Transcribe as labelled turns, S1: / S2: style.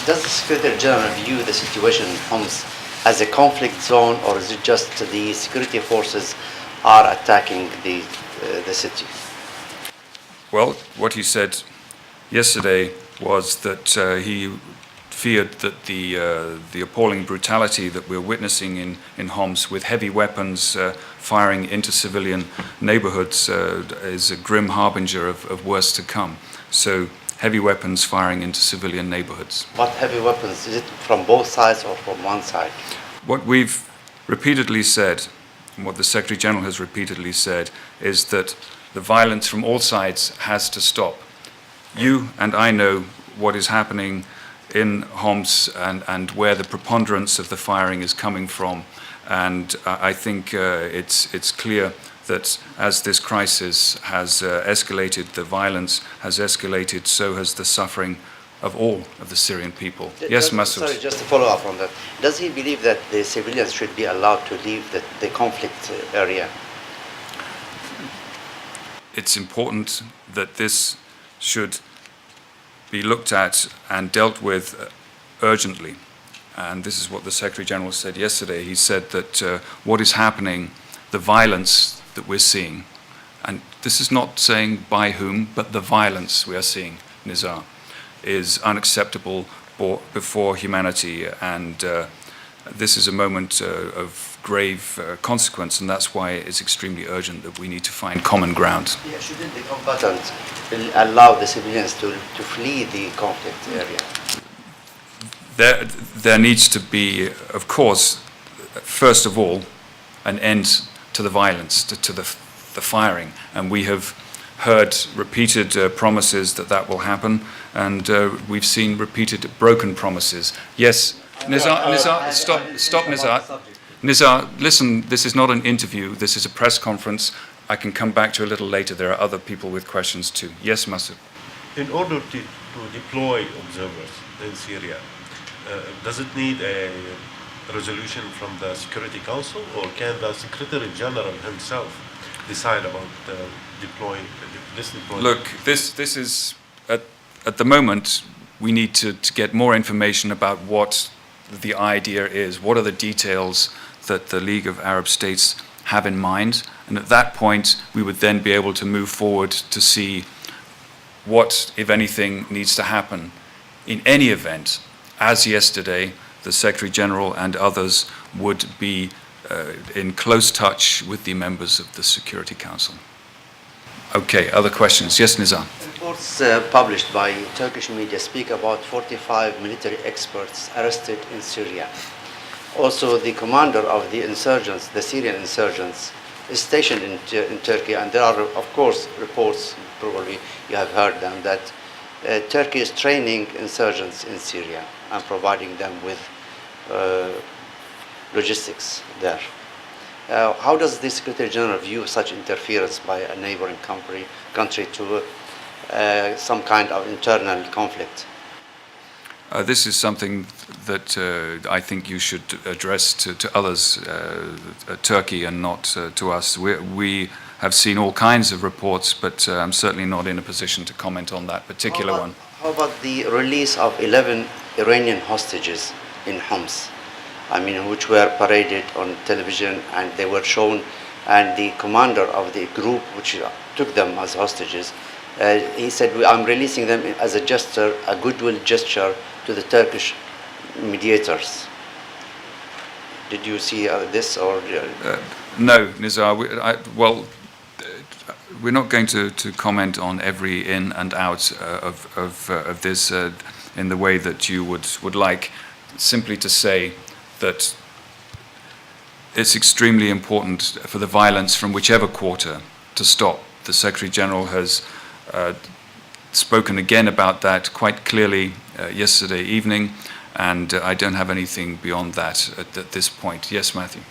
S1: Does the Secretary General view the situation in Homs as a conflict zone, or is it just the security forces are attacking the city?
S2: Well, what he said yesterday was that he feared that the appalling brutality that we're witnessing in Homs, with heavy weapons firing into civilian neighborhoods, is a grim harbinger of worse to come. So heavy weapons firing into civilian neighborhoods.
S1: What heavy weapons? Is it from both sides or from one side?
S2: What we've repeatedly said, and what the Secretary General has repeatedly said, is that the violence from all sides has to stop. You and I know what is happening in Homs and where the preponderance of the firing is coming from. And I think it's clear that as this crisis has escalated, the violence has escalated, so has the suffering of all of the Syrian people. Yes, Masoud.
S1: Sorry, just to follow up on that. Does he believe that the civilians should be allowed to leave the conflict area?
S2: It's important that this should be looked at and dealt with urgently. And this is what the Secretary General said yesterday. He said that what is happening, the violence that we're seeing, and this is not saying by whom, but the violence we are seeing, Nizar, is unacceptable before humanity. And this is a moment of grave consequence, and that's why it's extremely urgent that we need to find common ground.
S1: Yeah, shouldn't the combatants allow the civilians to flee the conflict area?
S2: There needs to be, of course, first of all, an end to the violence, to the firing, and we have heard repeated promises that will happen, and we've seen repeated broken promises. Yes, Nizar, stop, Nizar. Nizar, listen, this is not an interview, this is a press conference. I can come back to you a little later. There are other people with questions too. Yes, Masoud.
S3: In order to deploy observers in Syria, does it need a resolution from the Security Council, or can the Secretary General himself decide about deploying this deployment?
S2: Look, this is, at the moment, we need to get more information about what the idea is, what are the details that the League of Arab States have in mind, and at that point we would then be able to move forward to see what, if anything, needs to happen. In any event, as yesterday, the Secretary General and others would be in close touch with the members of the Security Council. Okay, other questions? Yes, Nizar.
S1: Reports published by Turkish media speak about 45 military experts arrested in Syria. Also, the commander of the insurgents, the Syrian insurgents, is stationed in Turkey, and there are, of course, reports, probably you have heard them, that Turkey is training insurgents in Syria and providing them with logistics there. How does the Secretary General view such interference by a neighboring country to some kind of internal conflict?
S2: This is something that I think you should address to others, Turkey, and not to us. We have seen all kinds of reports, but I'm certainly not in a position to comment on that particular one.
S1: How about the release of 11 Iranian hostages in Homs? I mean, which were paraded on television and they were shown, and the commander of the group which took them as hostages, he said, I'm releasing them as a gesture, a goodwill gesture to the Turkish mediators. Did you see this, or?
S2: No, Nizar. We're not going to comment on every in and out of this in the way that you would like. Simply to say that it's extremely important for the violence from whichever quarter to stop. The Secretary General has spoken again about that quite clearly yesterday evening, and I don't have anything beyond that at this point. Yes, Matthew.